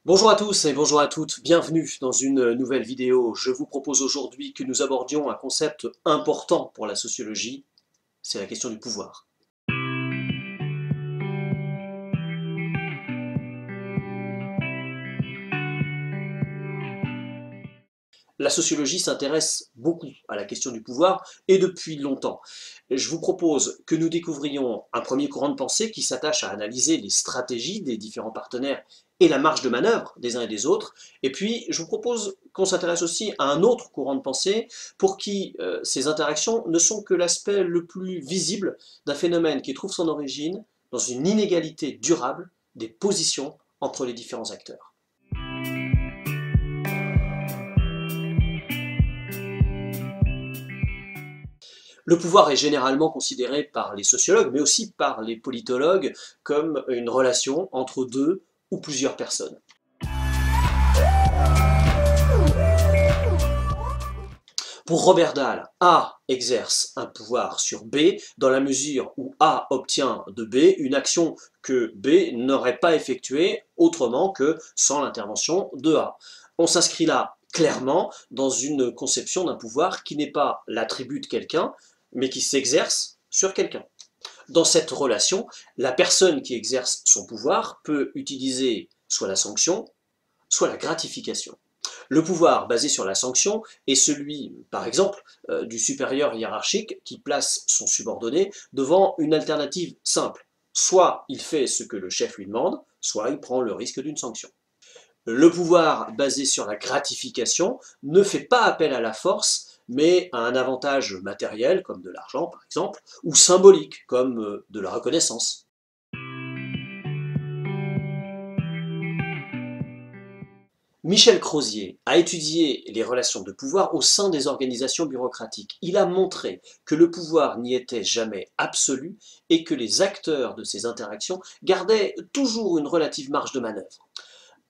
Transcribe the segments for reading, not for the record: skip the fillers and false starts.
Bonjour à tous et bonjour à toutes, bienvenue dans une nouvelle vidéo. Je vous propose aujourd'hui que nous abordions un concept important pour la sociologie, c'est la question du pouvoir. La sociologie s'intéresse beaucoup à la question du pouvoir et depuis longtemps. Je vous propose que nous découvrions un premier courant de pensée qui s'attache à analyser les stratégies des différents partenaires et la marge de manœuvre des uns et des autres. Et puis, je vous propose qu'on s'intéresse aussi à un autre courant de pensée pour qui ces interactions ne sont que l'aspect le plus visible d'un phénomène qui trouve son origine dans une inégalité durable des positions entre les différents acteurs. Le pouvoir est généralement considéré par les sociologues, mais aussi par les politologues, comme une relation entre deux ou plusieurs personnes. Pour Robert Dahl, A exerce un pouvoir sur B dans la mesure où A obtient de B une action que B n'aurait pas effectuée autrement que sans l'intervention de A. On s'inscrit là clairement dans une conception d'un pouvoir qui n'est pas l'attribut de quelqu'un, mais qui s'exerce sur quelqu'un. Dans cette relation, la personne qui exerce son pouvoir peut utiliser soit la sanction, soit la gratification. Le pouvoir basé sur la sanction est celui, par exemple, du supérieur hiérarchique qui place son subordonné devant une alternative simple. Soit il fait ce que le chef lui demande, soit il prend le risque d'une sanction. Le pouvoir basé sur la gratification ne fait pas appel à la force, mais à un avantage matériel, comme de l'argent par exemple, ou symbolique, comme de la reconnaissance. Michel Crozier a étudié les relations de pouvoir au sein des organisations bureaucratiques. Il a montré que le pouvoir n'y était jamais absolu et que les acteurs de ces interactions gardaient toujours une relative marge de manœuvre.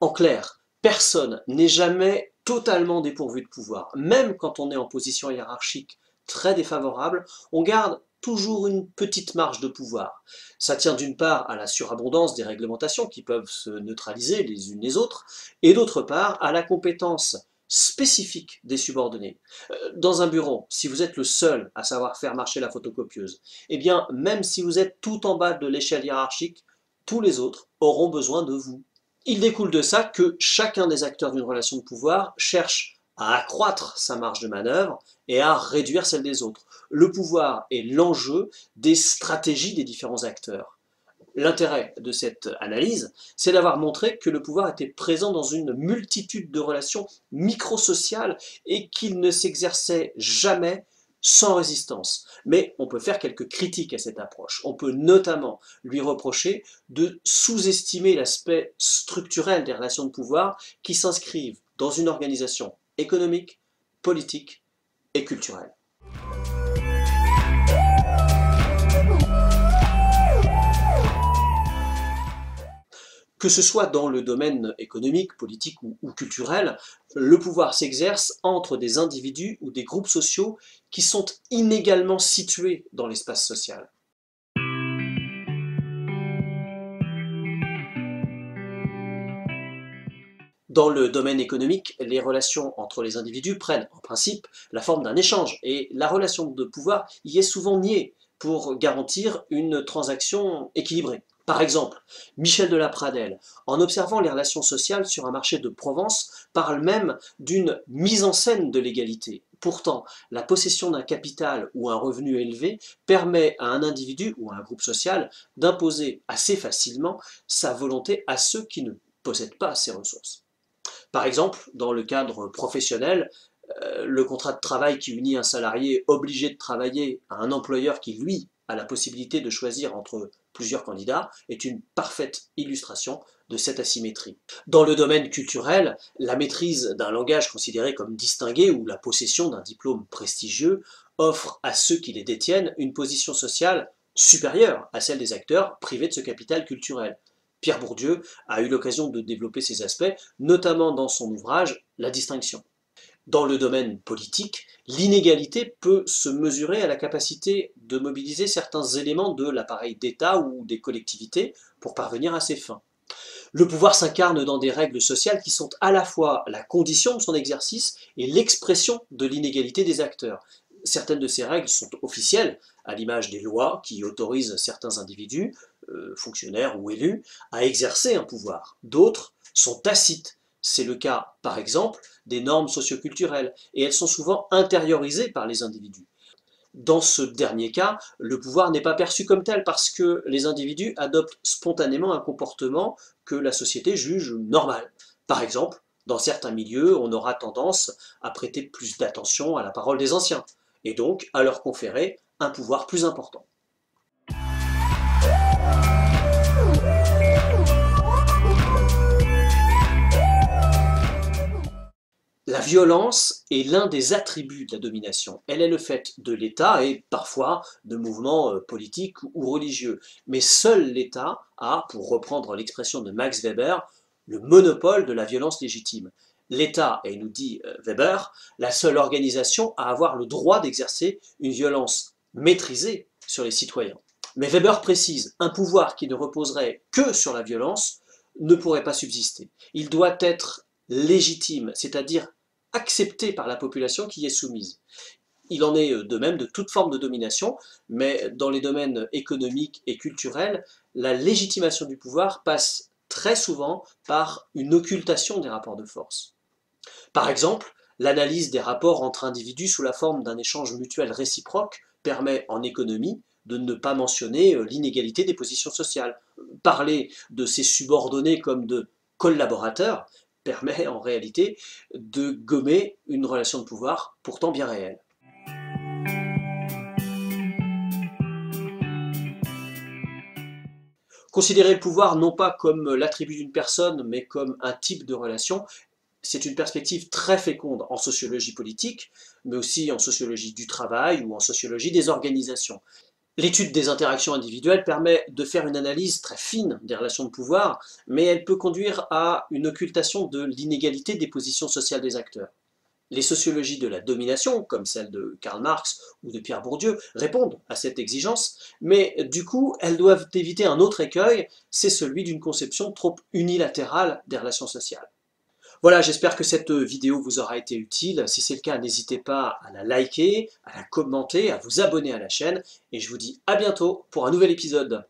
En clair, personne n'est jamais totalement dépourvu de pouvoir. Même quand on est en position hiérarchique très défavorable, on garde toujours une petite marge de pouvoir. Ça tient d'une part à la surabondance des réglementations qui peuvent se neutraliser les unes les autres, et d'autre part à la compétence spécifique des subordonnés. Dans un bureau, si vous êtes le seul à savoir faire marcher la photocopieuse, eh bien, même si vous êtes tout en bas de l'échelle hiérarchique, tous les autres auront besoin de vous. Il découle de ça que chacun des acteurs d'une relation de pouvoir cherche à accroître sa marge de manœuvre et à réduire celle des autres. Le pouvoir est l'enjeu des stratégies des différents acteurs. L'intérêt de cette analyse, c'est d'avoir montré que le pouvoir était présent dans une multitude de relations microsociales et qu'il ne s'exerçait jamais sans résistance. Mais on peut faire quelques critiques à cette approche. On peut notamment lui reprocher de sous-estimer l'aspect structurel des relations de pouvoir qui s'inscrivent dans une organisation économique, politique et culturelle. Que ce soit dans le domaine économique, politique ou culturel, le pouvoir s'exerce entre des individus ou des groupes sociaux qui sont inégalement situés dans l'espace social. Dans le domaine économique, les relations entre les individus prennent, en principe, la forme d'un échange, et la relation de pouvoir y est souvent niée pour garantir une transaction équilibrée. Par exemple, Michel de la Pradelle, en observant les relations sociales sur un marché de Provence, parle même d'une mise en scène de l'égalité. Pourtant, la possession d'un capital ou un revenu élevé permet à un individu ou à un groupe social d'imposer assez facilement sa volonté à ceux qui ne possèdent pas ces ressources. Par exemple, dans le cadre professionnel, le contrat de travail qui unit un salarié obligé de travailler à un employeur qui, lui, a la possibilité de choisir entre plusieurs candidats est une parfaite illustration de cette asymétrie. Dans le domaine culturel, la maîtrise d'un langage considéré comme distingué ou la possession d'un diplôme prestigieux offre à ceux qui les détiennent une position sociale supérieure à celle des acteurs privés de ce capital culturel. Pierre Bourdieu a eu l'occasion de développer ces aspects, notamment dans son ouvrage La Distinction. Dans le domaine politique, l'inégalité peut se mesurer à la capacité de mobiliser certains éléments de l'appareil d'État ou des collectivités pour parvenir à ses fins. Le pouvoir s'incarne dans des règles sociales qui sont à la fois la condition de son exercice et l'expression de l'inégalité des acteurs. Certaines de ces règles sont officielles, à l'image des lois qui autorisent certains individus, fonctionnaires ou élus, à exercer un pouvoir. D'autres sont tacites. C'est le cas, par exemple, des normes socioculturelles, et elles sont souvent intériorisées par les individus. Dans ce dernier cas, le pouvoir n'est pas perçu comme tel parce que les individus adoptent spontanément un comportement que la société juge normal. Par exemple, dans certains milieux, on aura tendance à prêter plus d'attention à la parole des anciens, et donc à leur conférer un pouvoir plus important. La violence est l'un des attributs de la domination. Elle est le fait de l'État et parfois de mouvements politiques ou religieux. Mais seul l'État a, pour reprendre l'expression de Max Weber, le monopole de la violence légitime. L'État est, nous dit Weber, la seule organisation à avoir le droit d'exercer une violence maîtrisée sur les citoyens. Mais Weber précise, un pouvoir qui ne reposerait que sur la violence ne pourrait pas subsister. Il doit être légitime, c'est-à-dire accepté par la population qui y est soumise. Il en est de même de toute forme de domination, mais dans les domaines économiques et culturels, la légitimation du pouvoir passe très souvent par une occultation des rapports de force. Par exemple, l'analyse des rapports entre individus sous la forme d'un échange mutuel réciproque permet en économie de ne pas mentionner l'inégalité des positions sociales. Parler de ces subordonnés comme de collaborateurs permet en réalité de gommer une relation de pouvoir pourtant bien réelle. Considérer le pouvoir non pas comme l'attribut d'une personne, mais comme un type de relation, c'est une perspective très féconde en sociologie politique, mais aussi en sociologie du travail ou en sociologie des organisations. L'étude des interactions individuelles permet de faire une analyse très fine des relations de pouvoir, mais elle peut conduire à une occultation de l'inégalité des positions sociales des acteurs. Les sociologies de la domination, comme celle de Karl Marx ou de Pierre Bourdieu, répondent à cette exigence, mais du coup, elles doivent éviter un autre écueil, c'est celui d'une conception trop unilatérale des relations sociales. Voilà, j'espère que cette vidéo vous aura été utile. Si c'est le cas, n'hésitez pas à la liker, à la commenter, à vous abonner à la chaîne. Et je vous dis à bientôt pour un nouvel épisode.